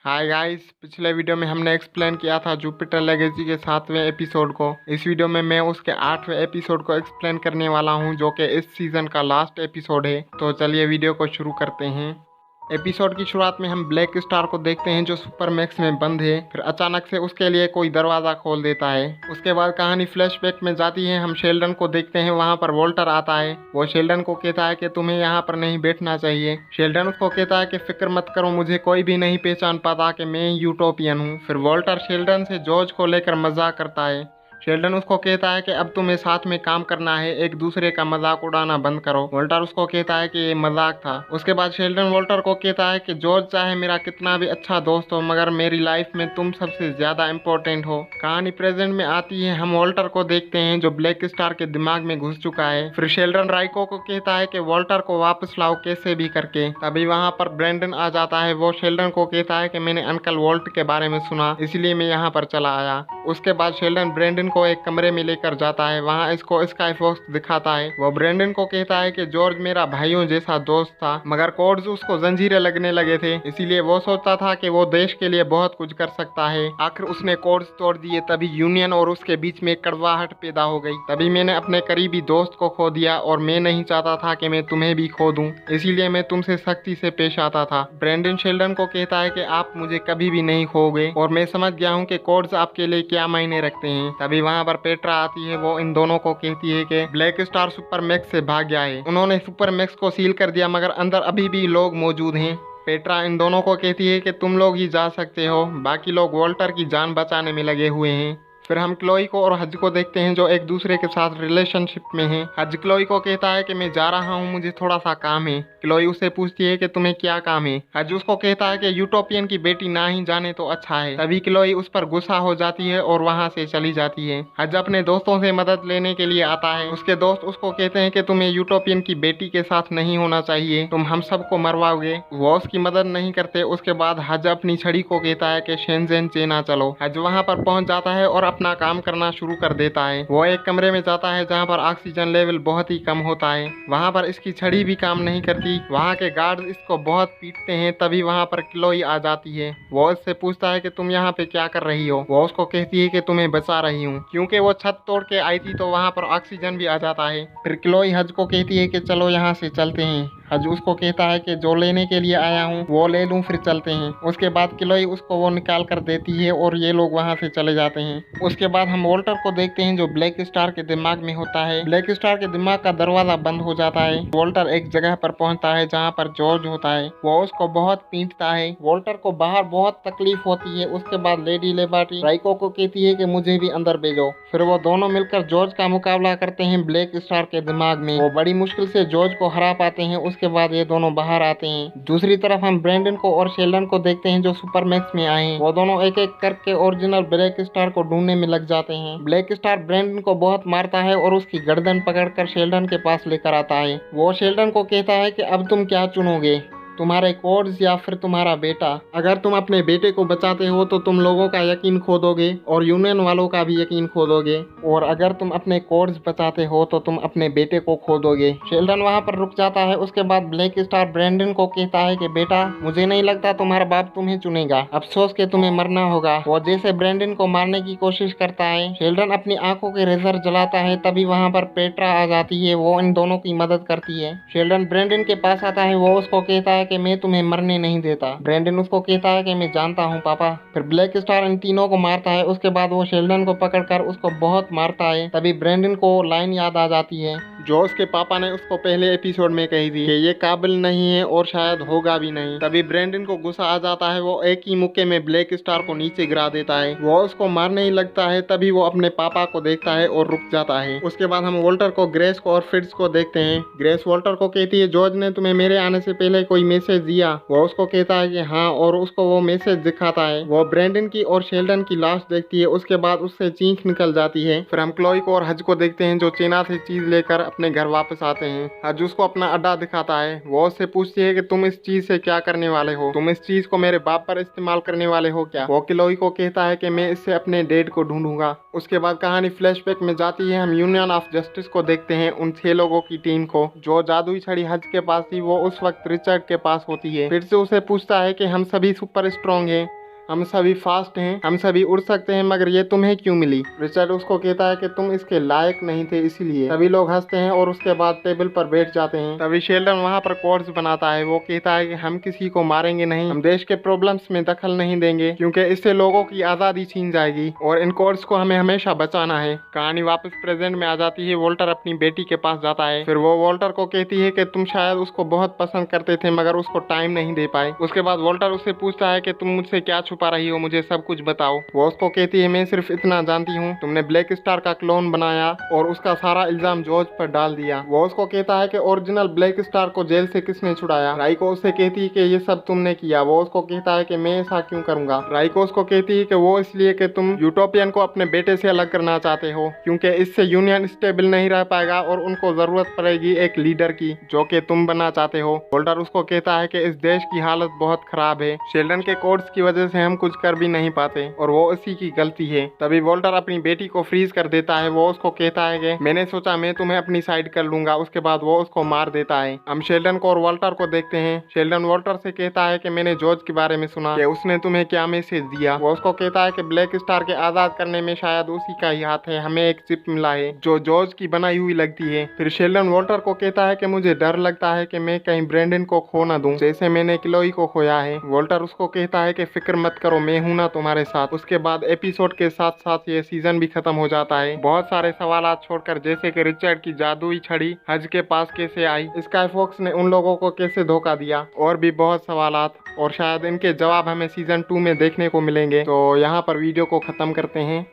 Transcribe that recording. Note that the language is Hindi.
हाय गाइस, पिछले वीडियो में हमने एक्सप्लेन किया था जुपिटर लेगेसी के 7वें एपिसोड को। इस वीडियो में मैं उसके 8वें एपिसोड को एक्सप्लेन करने वाला हूं, जो कि इस सीजन का लास्ट एपिसोड है। तो चलिए वीडियो को शुरू करते हैं। एपिसोड की शुरुआत में हम ब्लैक स्टार को देखते हैं जो सुपर मैक्स में बंद है। फिर अचानक से उसके लिए कोई दरवाजा खोल देता है। उसके बाद कहानी फ्लैशबैक में जाती है। हम शेल्डन को देखते हैं, वहां पर वोल्टर आता है। वो शेल्डन को कहता है कि तुम्हें यहाँ पर नहीं बैठना चाहिए। शेल्डन उसको कहता है कि फिक्र मत करो, मुझे कोई भी नहीं पहचान पाता कि मैं यूटोपियन हूँ। फिर वोल्टर शेल्डन से जॉर्ज को लेकर मजाक करता है। शेल्डन उसको कहता है कि अब तुम्हें साथ में काम करना है, एक दूसरे का मजाक उड़ाना बंद करो। वोल्टर उसको कहता है कि ये मजाक था। उसके बाद शेल्डन वोल्टर को कहता है कि जॉर्ज चाहे मेरा कितना भी अच्छा दोस्त हो, मगर मेरी लाइफ में तुम सबसे ज्यादा इम्पोर्टेंट हो। कहानी प्रेजेंट में आती है। हम वोल्टर को देखते हैं जो ब्लैक स्टार के दिमाग में घुस चुका है। फिर शेल्डन राइको को कहता है कि वोल्टर को वापस लाओ कैसे भी करके। तभी वहां पर ब्रेंडन आ जाता है। वो शेल्डन को कहता है कि मैंने अंकल वोल्ट के बारे में सुना, इसलिए मैं यहाँ पर चला आया। उसके बाद शेल्डन ब्रेंडन को एक कमरे में लेकर जाता है। वहाँ इसको स्काई फॉक्स दिखाता है। वो ब्रेंडन को कहता है कि जॉर्ज मेरा भाइयों जैसा दोस्त था, मगर कोड्स उसको जंजीरें लगने लगे थे, इसीलिए वो सोचता था कि वो देश के लिए बहुत कुछ कर सकता है। आखिर उसने कोड्स तोड़ दिए। तभी यूनियन और उसके बीच में कड़वाहट पैदा हो गई। तभी मैंने अपने करीबी दोस्त को खो दिया और मैं नहीं चाहता था कि मैं तुम्हें भी खो दूं, इसीलिए मैं तुमसे सख्ती से पेश आता था। ब्रेंडन शेल्डन को कहता है कि आप मुझे कभी भी नहीं खोगे और मैं समझ गया हूँ कि कोड्स आपके लिए क्या मायने रखते हैं। तभी वहाँ पर पेट्रा आती है। वो इन दोनों को कहती है कि ब्लैक स्टार सुपर मैक्स से भाग गया है। उन्होंने सुपर मैक्स को सील कर दिया, मगर अंदर अभी भी लोग मौजूद हैं। पेट्रा इन दोनों को कहती है कि तुम लोग ही जा सकते हो, बाकी लोग वोल्टर की जान बचाने में लगे हुए हैं। फिर हम क्लोई को और हज को देखते हैं जो एक दूसरे के साथ रिलेशनशिप में हैं। हज क्लोई को कहता है कि मैं जा रहा हूँ, मुझे थोड़ा सा काम है। क्लोई उससे पूछती है कि तुम्हें क्या काम है। हज उसको कहता है कि यूटोपियन की बेटी ना ही जाने तो अच्छा है। तभी क्लोई उस पर गुस्सा हो जाती है और वहाँ से चली जाती है। हज अपने दोस्तों से मदद लेने के लिए आता है। उसके दोस्त उसको कहते हैं कि तुम्हें यूटोपियन की बेटी के साथ नहीं होना चाहिए, तुम हम सबको मरवाओगे। वो उसकी मदद नहीं करते। उसके बाद हज अपनी छड़ी को कहता है कि शेंजेन चेना चलो। हज वहाँ पर पहुँच जाता है और अपना काम करना शुरू कर देता है। वो एक कमरे में जाता है जहाँ पर ऑक्सीजन लेवल बहुत ही कम होता है। वहाँ पर इसकी छड़ी भी काम नहीं करती। वहाँ के गार्ड्स इसको बहुत पीटते हैं। तभी वहाँ पर क्लोई आ जाती है। वो इससे पूछता है कि तुम यहाँ पे क्या कर रही हो। वो उसको कहती है कि तुम्हें बचा रही हूँ, क्योंकि वो छत तोड़ के आई थी तो वहाँ पर ऑक्सीजन भी आ जाता है। फिर क्लोई हज को कहती है कि चलो यहाँ से चलते हैं। हज उसको कहता है कि जो लेने के लिए आया हूँ वो ले लूँ, फिर चलते हैं। उसके बाद क्लोई उसको वो निकाल कर देती है और ये लोग वहाँ से चले जाते हैं। उसके बाद हम वोल्टर को देखते हैं जो ब्लैक स्टार के दिमाग में होता है। ब्लैक स्टार के दिमाग का दरवाजा बंद हो जाता है। वोल्टर एक जगह पर पहुंचता है जहाँ पर जॉर्ज होता है। वो उसको बहुत पीटता है। वोल्टर को बाहर बहुत तकलीफ होती है। उसके बाद लेडी लेबार्टी राइको को कहती है कि मुझे भी अंदर भेजो। फिर वो दोनों मिलकर जॉर्ज का मुकाबला करते हैं ब्लैक स्टार के दिमाग में। वो बड़ी मुश्किल से जॉर्ज को हरा पाते हैं। उसके बाद ये दोनों बाहर आते हैं। दूसरी तरफ हम ब्रेंडन को और शेल्डन को देखते हैं जो सुपर मैक्स में आए हैं। वो दोनों एक एक करके ओरिजिनल ब्लैक स्टार को ढूंढने में लग जाते हैं। ब्लैक स्टार ब्रेंडन को बहुत मारता है और उसकी गर्दन पकड़कर शेल्डन के पास लेकर आता है। वो शेल्डन को कहता है कि अब तुम क्या चुनोगे, तुम्हारे कोड्स या फिर तुम्हारा बेटा। अगर तुम अपने बेटे को बचाते हो तो तुम लोगों का यकीन खो दोगे और यूनियन वालों का भी यकीन खो दोगे, और अगर तुम अपने कोड्स बचाते हो तो तुम अपने बेटे को खो दोगे। शेल्डन वहाँ पर रुक जाता है। उसके बाद ब्लैक स्टार ब्रेंडन को कहता है कि बेटा, मुझे नहीं लगता तुम्हारा बाप तुम्हें चुनेगा, अफसोस के तुम्हें मरना होगा। वो जैसे ब्रेंडन को मारने की कोशिश करता है। शेल्डन अपनी आंखों के रेजर जलाता है। तभी वहाँ पर पेट्रा आ जाती है। वो इन दोनों की मदद करती है। शेल्डन ब्रेंडन के पास आता है। वो उसको कहता है कि मैं तुम्हें मरने नहीं देता। ब्रेंडन उसको कहता है कि मैं जानता हूँ पापा। फिर ब्लैक स्टार इन तीनों को मारता है। उसके बाद वो शेल्डन को पकड़कर उसको बहुत मारता है। तभी ब्रेंडन को लाइन याद आ जाती है जो उसके पापा ने उसको पहले एपिसोड में कही थी कि ये काबिल नहीं है और शायद होगा भी नहीं। तभी ब्रेंडन को गुस्सा आ जाता है। वो एक ही मुक्के में ब्लैक स्टार को नीचे गिरा देता है। वो उसको मारने ही लगता है। तभी वो अपने पापा को देखता है और रुक जाता है। उसके बाद हम वोल्टर को, ग्रेस को और फिट्ज को देखते हैं। ग्रेस वोल्टर को कहती है जॉर्ज ने तुम्हें मेरे आने से पहले कोई मैसेज दिया। वो उसको कहता है कि हाँ, और उसको वो मैसेज दिखाता है। वो ब्रेंडन की और शेल्डन की लाश देखती है। उसके बाद उससे चीख निकल जाती है। फिर हम क्लोई को और हज को देखते हैं जो चेना से चीज लेकर अपने घर वापस आते हैं। हज उसको अपना अड्डा दिखाता है। वो उससे पूछती है कि तुम इस चीज से क्या करने वाले हो, तुम इस चीज को मेरे बाप पर इस्तेमाल करने वाले हो क्या। वो क्लोई को कहता है कि मैं इससे अपने डैड को ढूंढूंगा। उसके बाद कहानी फ्लैशबैक में जाती है। हम यूनियन ऑफ जस्टिस को देखते हैं, उन 6 लोगों की टीम को जो जादुई छड़ी हज के पास थी। वो उस वक्त रिचर्ड के पास होती है। फिर से उसे पूछता है कि हम सभी सुपर स्ट्रॉन्ग हैं, हम सभी फास्ट हैं, हम सभी उड़ सकते हैं, मगर ये तुम्हें क्यों मिली। रिचर्ड उसको कहता है कि तुम इसके लायक नहीं थे, इसीलिए। सभी लोग हंसते हैं और उसके बाद टेबल पर बैठ जाते हैं। तभी शेल्डन वहाँ पर कोड्स बनाता है। वो कहता है कि हम किसी को मारेंगे नहीं, हम देश के प्रॉब्लम्स में दखल नहीं देंगे, क्योंकि इससे लोगों की आजादी छीन जाएगी और इन कोड्स को हमें हमेशा बचाना है। कहानी वापस प्रेजेंट में आ जाती है। वॉल्टर अपनी बेटी के पास जाता है। फिर वो वॉल्टर को कहती है कि तुम शायद उसको बहुत पसंद करते थे, मगर उसको टाइम नहीं दे पाए। उसके बाद वॉल्टर उससे पूछता है कि तुम मुझसे क्या छुपा रही हो, मुझे सब कुछ बताओ। वो उसको कहती है मैं सिर्फ इतना जानती हूँ, तुमने ब्लैक स्टार का क्लोन बनाया और उसका सारा इल्जाम जॉर्ज पर डाल दिया। वो उसको कहता है कि ओरिजिनल ब्लैक स्टार को जेल से किसने छुड़ाया। राइको उससे कहती है कि ये सब तुमने किया। वो उसको कहता है कि मैं ऐसा क्यों करूंगा। राइको उसको कहती है कि वो इसलिए कि तुम यूटोपियन को अपने बेटे से अलग करना चाहते हो, क्योंकि इससे यूनियन स्टेबल नहीं रह पाएगा और उनको जरूरत पड़ेगी एक लीडर की, जो कि तुम बनना चाहते हो। वोल्टर उसको कहता है कि इस देश की हालत बहुत खराब है, शेल्डन के कोड्स की वजह से हम कुछ कर भी नहीं पाते और वो उसी की गलती है। तभी वॉल्टर अपनी बेटी को फ्रीज कर देता है। वो उसको कहता है कि मैंने सोचा मैं तुम्हें अपनी साइड कर लूंगा। उसके बाद वो उसको मार देता है। हम शेल्डन को और वॉल्टर को देखते हैं। शेल्डन वॉल्टर से कहता है कि मैंने जॉर्ज के बारे में सुना कि उसने तुम्हें क्या मैसेज दिया। वो उसको कहता है कि ब्लैक स्टार के आजाद करने में शायद उसी का ही हाथ है, हमें एक चिप मिला है जो जॉर्ज की बनाई हुई लगती है। फिर शेल्डन वॉल्टर को कहता है कि मुझे डर लगता है कि मैं कहीं ब्रेंडन को खो ना दूं, जैसे मैंने क्लोई को खोया है। वॉल्टर उसको कहता है कि फिक्र मत करो, मैं हूं ना तुम्हारे साथ। उसके बाद एपिसोड के साथ साथ ये सीजन भी खत्म हो जाता है। बहुत सारे सवाल छोड़कर, जैसे कि रिचर्ड की जादुई छड़ी हज के पास कैसे आई, स्काई फॉक्स ने उन लोगों को कैसे धोखा दिया, और भी बहुत सवालात, और शायद इनके जवाब हमें सीजन 2 में देखने को मिलेंगे। तो यहाँ पर वीडियो को खत्म करते हैं।